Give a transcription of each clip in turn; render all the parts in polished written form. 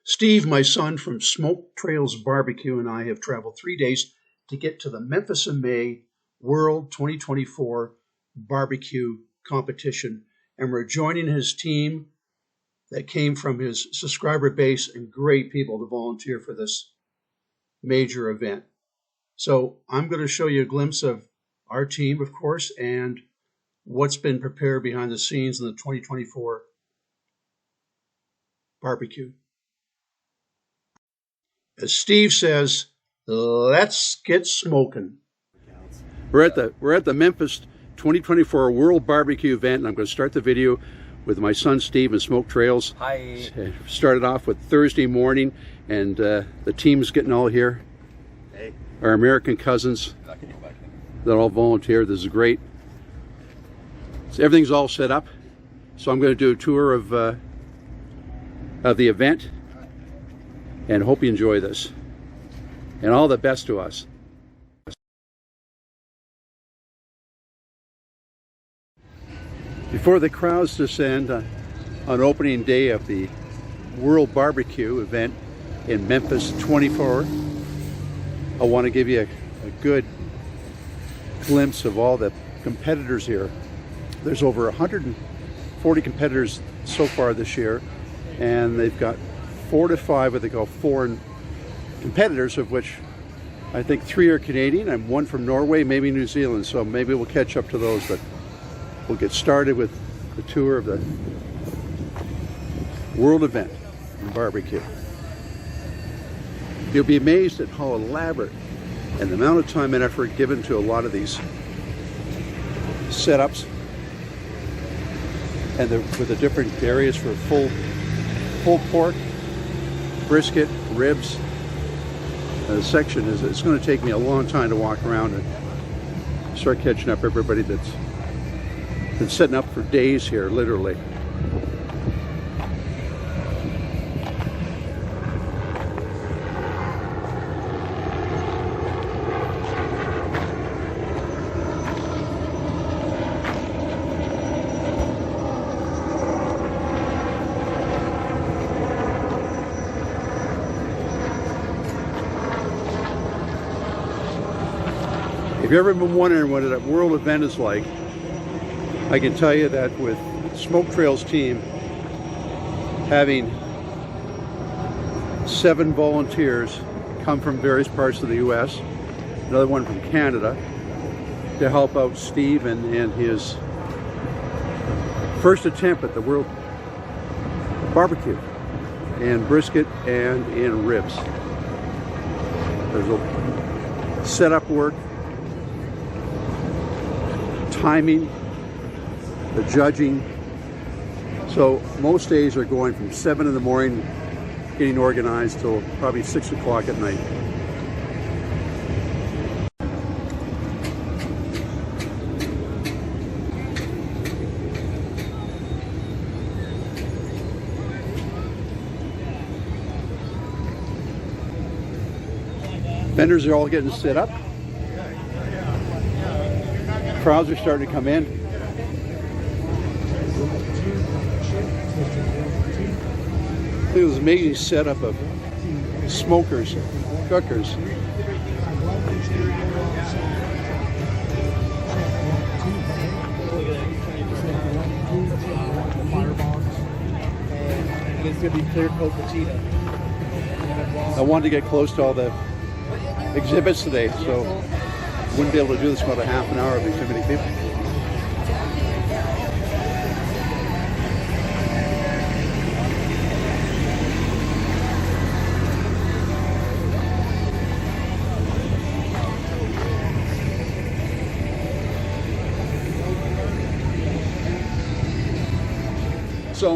Steve, my son from Smoke Trails BBQ, and I have traveled 3 days to get to the Memphis and May World 2024 BBQ competition. And we're joining his team that came from his subscriber base and great people to volunteer for this major event. So I'm going to show you a glimpse of our team, of course, and what's been prepared behind the scenes in the 2024 barbecue. As Steve says, let's get smoking. We're at the Memphis 2024 World BBQ event, and I'm going to start the video with my son Steve and Smoke Trails. Hi. Started off with Thursday morning, and the team's getting all here. Hey. Our American cousins that all volunteered. This is great. So everything's all set up. So I'm going to do a tour of the event, and hope you enjoy this. And all the best to us. Before the crowds descend on opening day of the World BBQ event in Memphis 24, I want to give you a good glimpse of all the competitors here. There's over 140 competitors so far this year, and they've got 4 to 5 what they call foreign competitors, of which I think 3 are Canadian and 1 from Norway, maybe New Zealand, so maybe we'll catch up to those, but we'll get started with the tour of the world event in barbecue. You'll be amazed at how elaborate and the amount of time and effort given to a lot of these setups, and with the different areas for full pork, brisket, ribs. The section it's going to take me a long time to walk around and start catching up everybody that's been setting up for days here, literally. If you've ever been wondering what a world event is like, I can tell you that with Smoke Trails team having 7 volunteers come from various parts of the US, another one from Canada, to help out Steve and his first attempt at the world barbecue in brisket and in ribs. There's a setup work, timing, the judging. So most days are going from 7 in the morning, getting organized, till probably 6 o'clock at night. Vendors are all getting set up. Crowds are starting to come in. Look at this amazing setup of smokers, cookers. It's going to be clear coat patina. I wanted to get close to all the exhibits today, so wouldn't be able to do this about a half an hour, it'd be too many people. So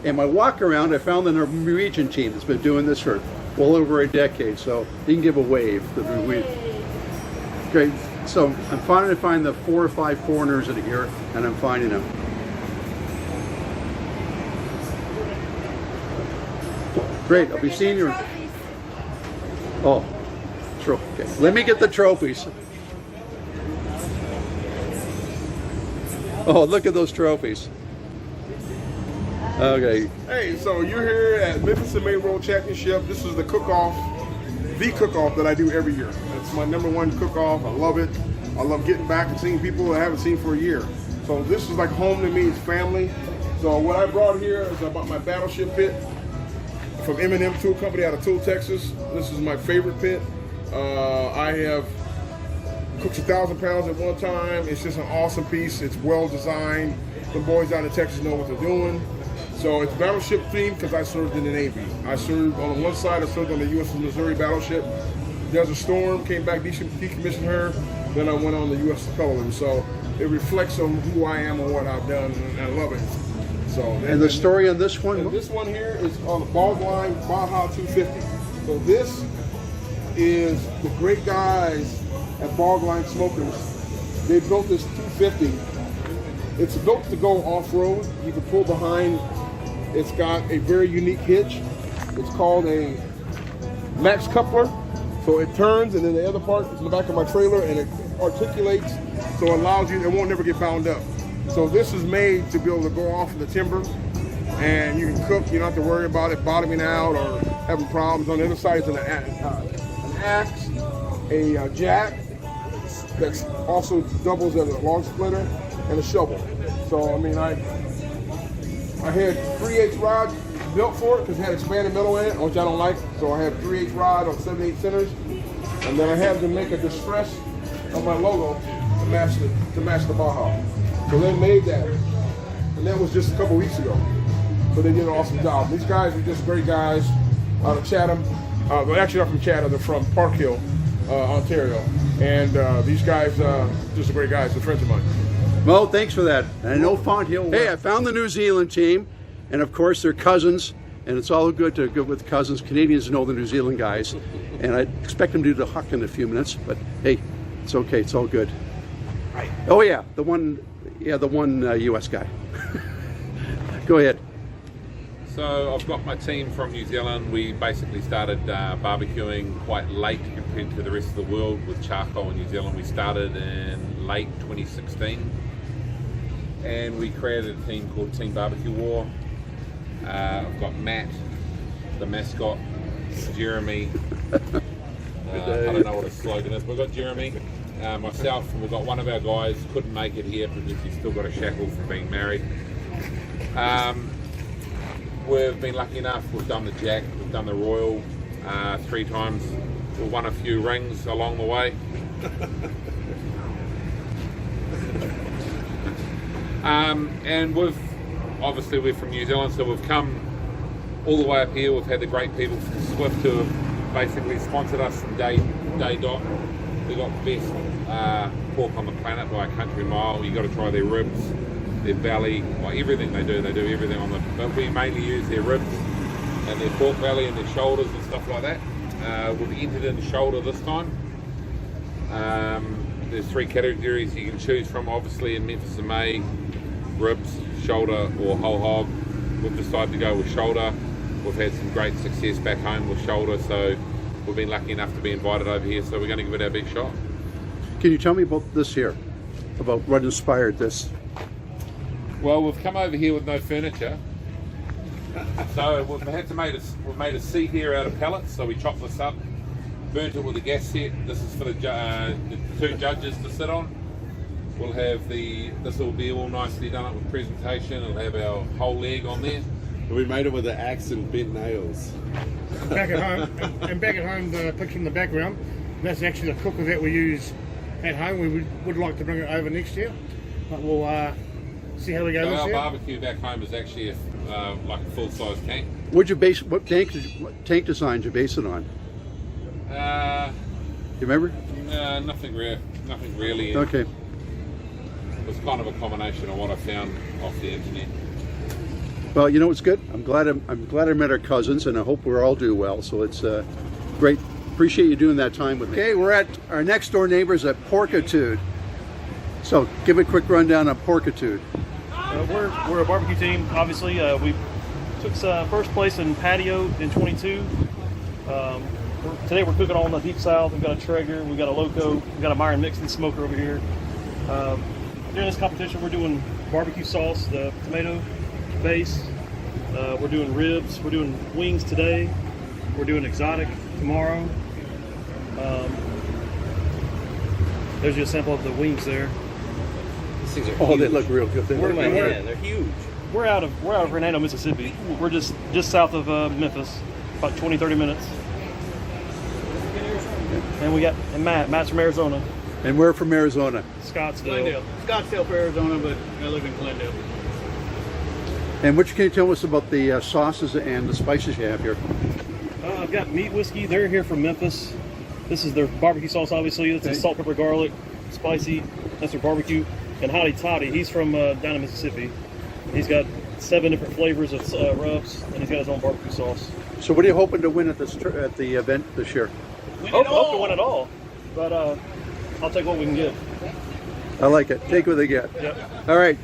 in my walk around, I found the Norwegian team that's been doing this for well over a decade, so you can give a wave to the Norwegian. Great. So I'm trying to find the 4 or 5 foreigners that are here, and I'm finding them. Great. I'll be seeing you. Oh, okay. Let me get the trophies. Oh, look at those trophies. Okay. Hey, so you're here at Memphis and May World Championship. This is the cook-off, that I do every year. It's my #1 cook-off. I love it. I love getting back and seeing people I haven't seen for a year. So this is like home to me. It's family. So what I brought here is about my battleship pit from M&M Tool Company out of Tool, Texas. This is my favorite pit. I have cooked 1,000 pounds at one time. It's just an awesome piece. It's well designed. The boys out in Texas know what they're doing. So it's battleship themed because I served in the Navy. I served on one side, I served on the USS Missouri battleship. There's a storm, came back, decommissioned her, then I went on the USS Cullinan. So it reflects on who I am and what I've done, and I love it. So And the story on this one? and this one here is on the Bog Line Baja 250. So this is the great guys at Bog Line Smokers. They built this 250. It's built to go off-road. You can pull behind. It's got a very unique hitch. It's called a max coupler. So it turns, and then the other part is in the back of my trailer, and it articulates, so it allows you, it won't never get bound up. So this is made to be able to go off of the timber, and you can cook. You don't have to worry about it bottoming out or having problems. On the other side is an axe, a jack that also doubles as a log splitter, and a shovel. So I mean, I had 3/8 rod built for it because it had expanded metal in it, which I don't like. So I have 3/8 rod on 7/8 centers, and then I had to make a distress of my logo to match the Baja. So they made that, and that was just a couple weeks ago. So they did an awesome job. These guys are just great guys out of Chatham. Well, actually not from Chatham, they're from Park Hill, Ontario. And these guys, just great guys, they're friends of mine. Well, thanks for that. And I know Font Hill. Hey, I found the New Zealand team, and of course they're cousins, and it's all good to go with cousins. Canadians know the New Zealand guys, and I expect them to do the huck in a few minutes, but hey, it's okay, it's all good. Right. Oh yeah, the one US guy. Go ahead. So I've got my team from New Zealand. We basically started barbecuing quite late compared to the rest of the world with charcoal in New Zealand. We started in late 2016, and we created a team called Team Barbecue War. I've got Matt, the mascot, Jeremy. I don't know what his slogan is, but we've got Jeremy, myself, and we've got one of our guys couldn't make it here because he's still got a shackle from being married. We've been lucky enough, we've done the Jack, we've done the Royal 3 times. We've won a few rings along the way. And we're from New Zealand, so we've come all the way up here. We've had the great people from Swift who have basically sponsored us from day dot. We've got the best pork on the planet by a country mile. You've got to try their ribs, their belly, well, everything they do everything on the, but we mainly use their ribs and their pork belly and their shoulders and stuff like that. We've entered in the shoulder this time. There's 3 categories you can choose from, obviously in Memphis and May: ribs, shoulder or whole hog. We've decided to go with shoulder. We've had some great success back home with shoulder, so we've been lucky enough to be invited over here, so we're going to give it our big shot. Can you tell me about this here, about what inspired this? Well, we've come over here with no furniture, so we've made a seat here out of pallets. So we chopped this up, burnt it with a gas set. This is for the 2 judges to sit on. We'll have this will be all nicely done up with presentation. It'll have our whole leg on there. We made it with an axe and bent nails. Back at home, and back at home, the picture in the background, that's actually the cooker that we use at home. We would like to bring it over next year, but we'll see how we go So this our year. barbecue back home is actually like a full-size tank. What tank design did you base it on? You remember? Nothing really. Okay. It was kind of a combination of what I found off the internet. Well, you know, it's good. I'm glad I met our cousins, and I hope we're all do well. So it's great. Appreciate you doing that time with me. Okay, we're at our next door neighbors at Porkitude. So give a quick rundown on Porkitude. We're a barbecue team. Obviously, we took first place in patio in 22. Today we're cooking on the deep south. We've got a Traeger, we've got a Loco, we've got a Myron Mixon smoker over here. During this competition, we're doing barbecue sauce, the tomato base, We're doing ribs. We're doing wings today. We're doing exotic tomorrow. There's just a sample of the wings there. These things are Oh, huge. they look real good. Where am I hand? They're huge. We're out of Hernando, Mississippi. We're just south of Memphis, about 20-30 minutes. And we got Matt's from Arizona. And we're from Arizona. Scottsdale. Scottsdale for Arizona, but I live in Glendale. And what can you tell us about the sauces and the spices you have here? I've got meat whiskey. They're here from Memphis. This is their barbecue sauce, obviously. It's a salt, pepper, garlic, spicy. That's their barbecue. And Hottie Toddy, he's from down in Mississippi. He's got 7 different flavors of rubs, and he's got his own barbecue sauce. So what are you hoping to win at the event this year? Hope to win it all, but I'll take what we can get. I like it. Take what they get. Yep. All right.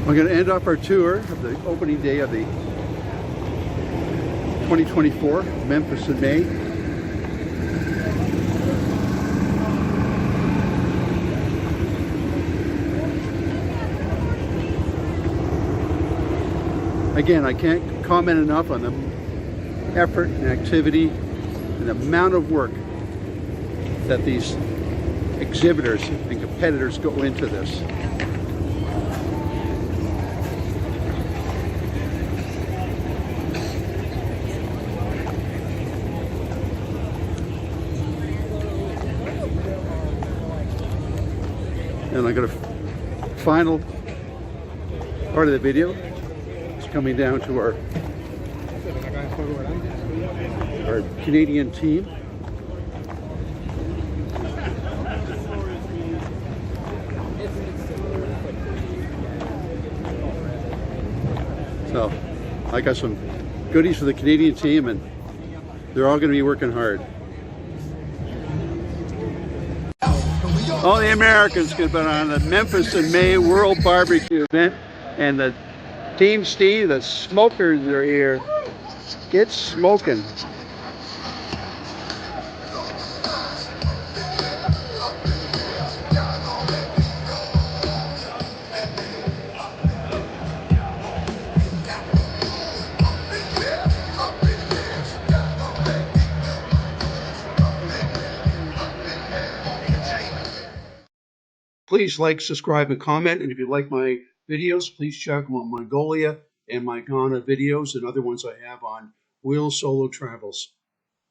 We're going to end off our tour of the opening day of the 2024 Memphis in May. Again, I can't comment enough on the effort and activity and the amount of work that these exhibitors and competitors go into this. And I got a final part of the video. It's coming down to our Canadian team. So I got some goodies for the Canadian team, and they're all going to be working hard. All the Americans could put on the Memphis in May World BBQ event, and the Team Steve, the smokers are here. Get smoking. Please like, subscribe, and comment. And if you like my videos, please check out my Mongolia and my Ghana videos and other ones I have on Will Solo Travels.